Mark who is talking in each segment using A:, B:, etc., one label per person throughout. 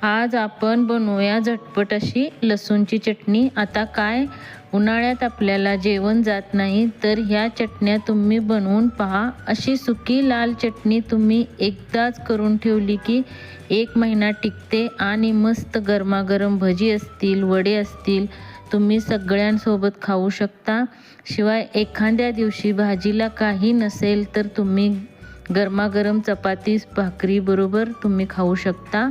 A: आज आपण बनवूया झटपट अशी लसूणची चटणी। आता काय उन्हाळ्यात आपल्याला जेवण जात नाही तर ह्या चटण्या तुम्ही बनवून पहा। अशी सुकी लाल चटणी तुम्ही एकदाच करून ठेवली की 1 महिना टिकते आणि मस्त गरमागरम भजी असतील, वडे असतील, तुम्ही सगळ्यांसोबत खाऊ शकता। शिवाय एखाद्या दिवशी भाजीला काही नसेल तर तुम्ही गरमागरम चपाती भाकरी बरोबर तुम्ही खाऊ शकता।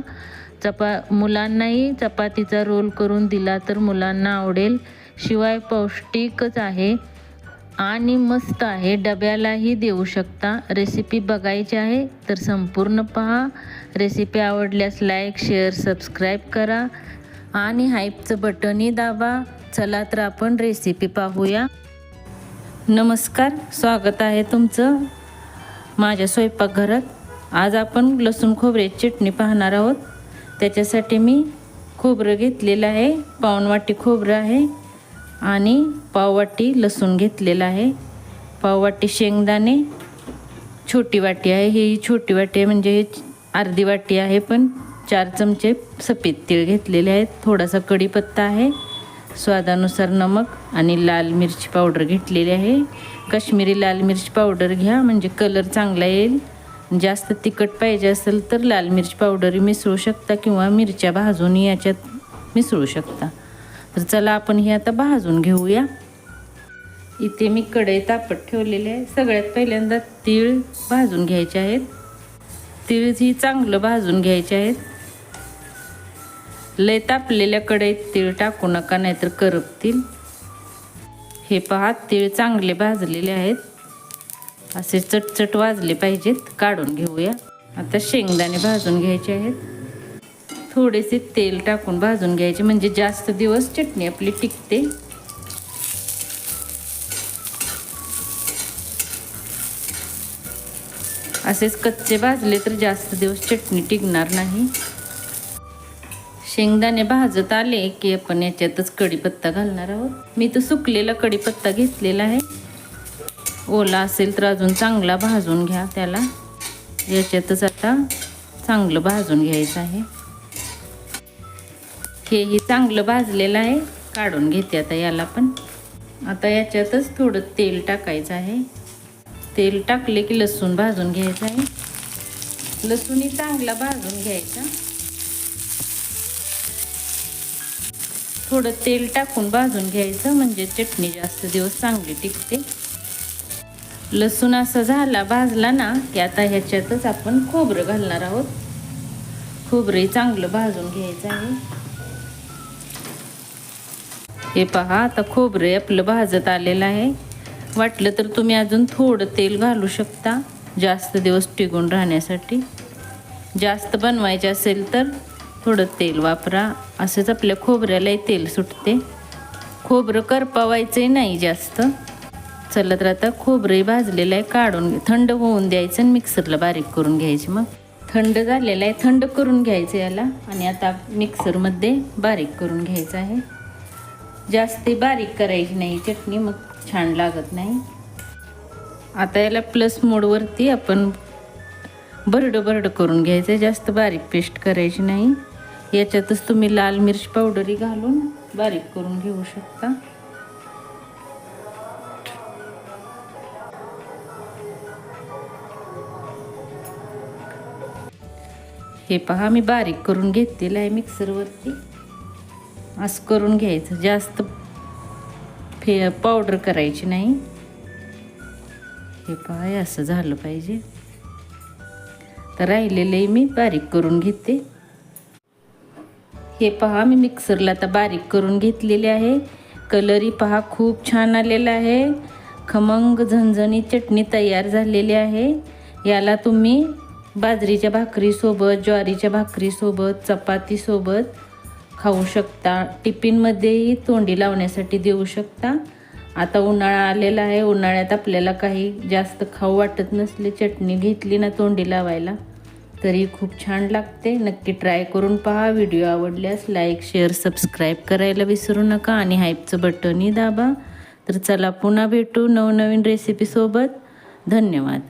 A: मुलांनाही चपातीचा रोल करून दिला तर मुलांना आवडेल। शिवाय पौष्टिकच आहे आणि मस्त आहे, डब्यालाही देऊ शकता। रेसिपी बघायची आहे तर संपूर्ण पहा। रेसिपी आवडल्यास लाईक, शेअर, सबस्क्राईब करा आणि हाईपचं बटनही दाबा। चला तर आपण रेसिपी पाहूया। नमस्कार, स्वागत आहे तुमचं माझ्या स्वयंपाकघरात। आज आपण लसूण खोबऱ्याची चटणी पाहणार आहोत। त्याच्यासाठी मी खोबरं घेतलेलं आहे, पाऊण वाटी खोबरं आहे आणि पाव वाटी लसूण घेतलेला आहे, पाव वाटी शेंगदाणे, छोटी वाटी आहे, ही छोटी वाटी आहे म्हणजे हे अर्धी वाटी आहे, पण 4 चमचे सफेद तीळ घेतलेले आहेत, थोडासा कढीपत्ता आहे, स्वादानुसार नमक आणि लाल मिरची पावडर घेतलेली आहे। काश्मीरी लाल मिरची पावडर घ्या म्हणजे कलर चांगला येईल। जास्त तिखट पाहिजे असेल तर लाल मिरची पावडरही मिसळू शकता किंवा मिरच्या भाजून याच्यात मिसळू शकता। तर चला आपण हे आता भाजून घेऊया। इथे मी कढई तापत ठेवलेली आहे। सगळ्यात पहिल्यांदा तीळ भाजून घ्यायचे आहेत। तीळ ही चांगलं भाजून घ्यायचे आहेत। लय तापलेल्या कढईत तीळ टाकू नका नाहीतर करपतील। हे पहा, तीळ चांगले भाजलेले आहेत, असे चटचट वाजले पाहिजेत। काढून घेऊया। आता शेंगदाणे भाजून घ्यायचे आहेत, थोडेसे तेल टाकून भाजून घ्यायचे म्हणजे जास्त दिवस चटणी आपली टिकते। असेच कच्चे भाजले तर जास्त दिवस चटणी टिकणार नाही। शेंगदाणे भाजत आले की आपण याच्यातच कढीपत्ता घालणार आहोत। मी तर सुकलेला कढीपत्ता घेतलेला आहे, ओला असेल तर अजून चांगला भाजून घ्या त्याला। याच्यातच आता चांगलं भाजून घ्यायचं आहे। हेही चांगलं भाजलेलं आहे, काढून घेते आता याला पण। आता याच्यातच थोडं तेल टाकायचं आहे। तेल टाकले की लसूण भाजून घ्यायचं आहे। लसूणही चांगला भाजून घ्यायचा। थोडं तेल टाकून भाजून घ्यायचं म्हणजे चटणी जास्त दिवस चांगली टिकते। लसूण असा झाला भाजला ना की आता ह्याच्यातच आपण खोबरं घालणार आहोत। खोबरंही चांगलं भाजून घ्यायचं आहे। हे पहा, आता खोबरं आपलं भाजत आलेलं आहे। वाटलं तर तुम्ही अजून थोडं तेल घालू शकता जास्त दिवस टिकून राहण्यासाठी। जास्त बनवायचे असेल तर थोडं तेल वापरा। असंच आपल्या खोबऱ्यालाही तेल सुटते। खोबरं करपवायचं नाही जास्त। चला तर आता खोबरंही भाजलेलं आहे, काढून थंड होऊन द्यायचं आणि मिक्सरला बारीक करून घ्यायचे। मग थंड झालेलं आहे, थंड करून घ्यायचं याला आणि आता मिक्सरमध्ये बारीक करून घ्यायचं आहे। जास्त बारीक करायची नाही चटणी, मग छान लागत नाही। आता याला प्लस मोडवरती आपण भरडं करून घ्यायचं, जास्त बारीक पेस्ट करायची नाही। याच्यातच तुम्ही लाल मिरच पावडरही घालून बारीक करून घेऊ शकता। हे पहा, मी बारीक करून घेतलेलं आहे मिक्सरवरती। असं करून घ्यायचं, जास्त पावडर करायची नाही। हे पहा, असं झालं पाहिजे। तर राहिलेले मी बारीक करून घेते। हे पहा, मी मिक्सरला आता बारीक करून घेतलेले आहे। कलरही पहा खूप छान आलेला आहे। खमंग झणझणीत चटणी तयार झालेली आहे। याला तुम्ही बाजरीच्या भाकरीसोबत, ज्वारीच्या भाकरीसोबत, चपातीसोबत खाऊ शकता। टिफिनमध्येही तोंडी लावण्यासाठी देऊ शकता। आता उन्हाळा आलेला आहे, उन्हाळ्यात आपल्याला काही जास्त खाऊ वाटत नसले, चटणी घेतली ना तोंडी लावायला तरी खूप छान लागते। नक्की ट्राय करून पहा। व्हिडिओ आवडल्यास लाईक, शेअर, सबस्क्राईब करायला विसरू नका आणि हाईपचं बटनही दाबा। तर चला पुन्हा भेटू नवनवीन रेसिपीसोबत। धन्यवाद।